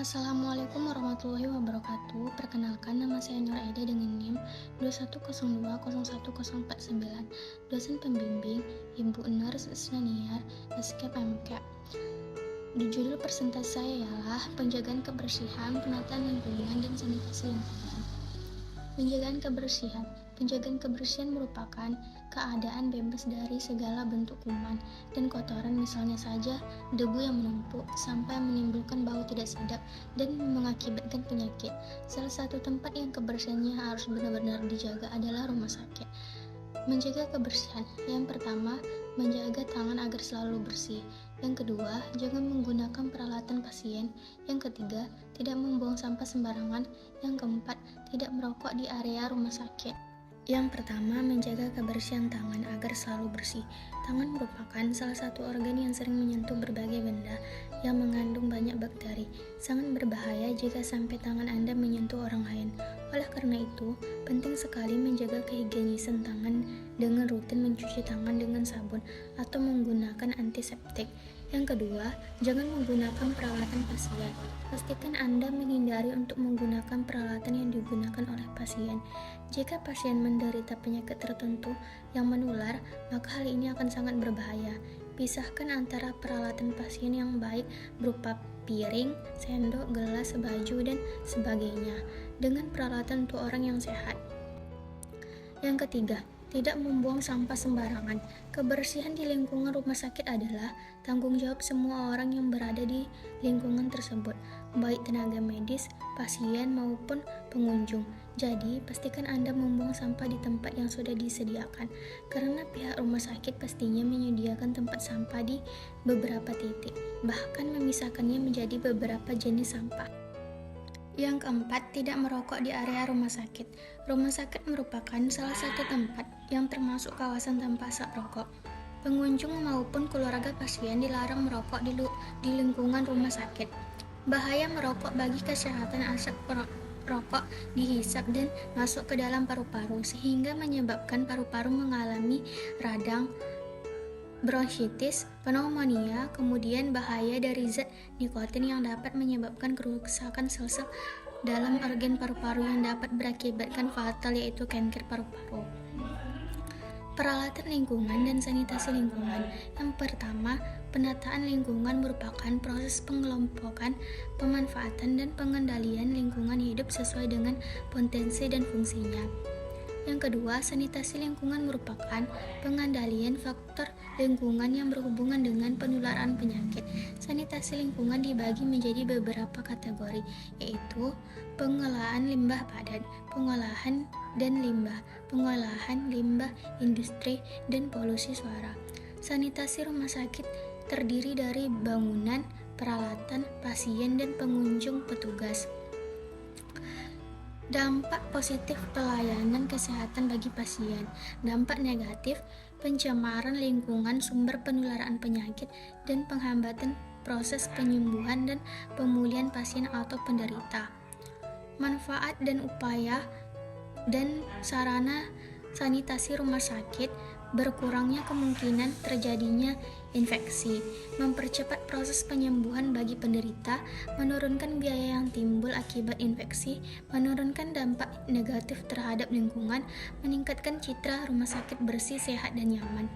Assalamualaikum warahmatullahi wabarakatuh. Perkenalkan, nama saya Nur Aida dengan NIM 210201049, dosen pembimbing Ibu Nurs Isnaniar, Eskep MK. Di judul presentasi saya ialah penjagaan kebersihan, penataan lingkungan, dan sanitasi lingkungan. Penjagaan kebersihan merupakan keadaan bebas dari segala bentuk kuman dan kotoran, misalnya saja debu yang menumpuk sampai menimbulkan bau tidak sedap dan mengakibatkan penyakit. Salah satu tempat yang kebersihannya harus benar-benar dijaga adalah rumah sakit. Menjaga kebersihan, yang pertama, menjaga tangan agar selalu bersih. Yang kedua, jangan menggunakan peralatan pasien. Yang ketiga, tidak membuang sampah sembarangan. Yang keempat, tidak merokok di area rumah sakit. Yang pertama, menjaga kebersihan tangan agar selalu bersih. Tangan merupakan salah satu organ yang sering menyentuh berbagai benda yang mengandung banyak bakteri. Sangat berbahaya jika sampai tangan Anda menyentuh orang lain. Oleh karena itu, penting sekali menjaga kehigienisan tangan dengan rutin mencuci tangan dengan sabun atau menggunakan antiseptik. Yang kedua, jangan menggunakan peralatan pasien. Pastikan Anda menghindari untuk menggunakan peralatan yang digunakan oleh pasien. Jika pasien menderita penyakit tertentu yang menular, maka hal ini akan sangat berbahaya. Pisahkan antara peralatan pasien yang baik berupa piring, sendok, gelas, baju, dan sebagainya dengan peralatan untuk orang yang sehat. Yang ketiga, tidak membuang sampah sembarangan. Kebersihan di lingkungan rumah sakit adalah tanggung jawab semua orang yang berada di lingkungan tersebut, baik tenaga medis, pasien, maupun pengunjung. Jadi, pastikan Anda membuang sampah di tempat yang sudah disediakan, karena pihak rumah sakit pastinya menyediakan tempat sampah di beberapa titik, bahkan memisahkannya menjadi beberapa jenis sampah. Yang keempat, tidak merokok di area rumah sakit. Rumah sakit merupakan salah satu tempat yang termasuk kawasan tanpa asap rokok. Pengunjung maupun keluarga pasien dilarang merokok di lingkungan rumah sakit. Bahaya merokok bagi kesehatan, asap rokok dihisap dan masuk ke dalam paru-paru sehingga menyebabkan paru-paru mengalami radang, bronkitis, pneumonia. Kemudian bahaya dari zat nikotin yang dapat menyebabkan kerusakan sel-sel dalam organ paru-paru yang dapat berakibatkan fatal, yaitu kanker paru-paru. Peralatan lingkungan dan sanitasi lingkungan. Yang pertama, penataan lingkungan merupakan proses pengelompokan, pemanfaatan, dan pengendalian lingkungan hidup sesuai dengan potensi dan fungsinya. Yang kedua, sanitasi lingkungan merupakan pengendalian faktor lingkungan yang berhubungan dengan penularan penyakit. Sanitasi lingkungan dibagi menjadi beberapa kategori, yaitu pengolahan limbah padat, pengolahan limbah industri, dan polusi suara. Sanitasi rumah sakit terdiri dari bangunan, peralatan, pasien, dan pengunjung petugas. Dampak positif pelayanan kesehatan bagi pasien. Dampak negatif, pencemaran lingkungan, sumber penularan penyakit, dan penghambatan proses penyembuhan dan pemulihan pasien atau penderita. Manfaat dan upaya dan sarana sanitasi rumah sakit: berkurangnya kemungkinan terjadinya infeksi, mempercepat proses penyembuhan bagi penderita, menurunkan biaya yang timbul akibat infeksi, menurunkan dampak negatif terhadap lingkungan, meningkatkan citra rumah sakit bersih, sehat, dan nyaman.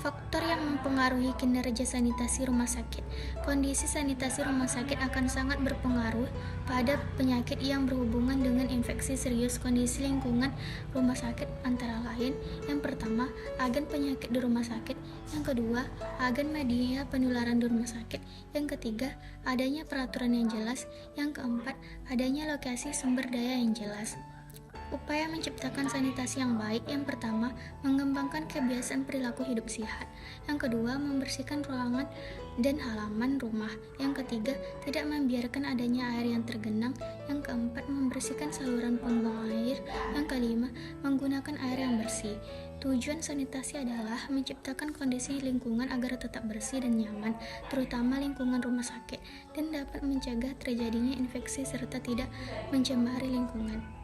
Faktor yang mempengaruhi kinerja sanitasi rumah sakit. Kondisi sanitasi rumah sakit akan sangat berpengaruh pada penyakit yang berhubungan dengan infeksi serius. Kondisi lingkungan rumah sakit antara lain: yang pertama, agen penyakit di rumah sakit; yang kedua, agen media penularan di rumah sakit; yang ketiga, adanya peraturan yang jelas; yang keempat, adanya lokasi sumber daya yang jelas. Upaya menciptakan sanitasi yang baik: yang pertama, mengembangkan kebiasaan perilaku hidup sehat; yang kedua, membersihkan ruangan dan halaman rumah; yang ketiga, tidak membiarkan adanya air yang tergenang; yang keempat, membersihkan saluran pembuang air; yang kelima, menggunakan air yang bersih. Tujuan sanitasi adalah menciptakan kondisi lingkungan agar tetap bersih dan nyaman, terutama lingkungan rumah sakit, dan dapat mencegah terjadinya infeksi serta tidak mencemari lingkungan.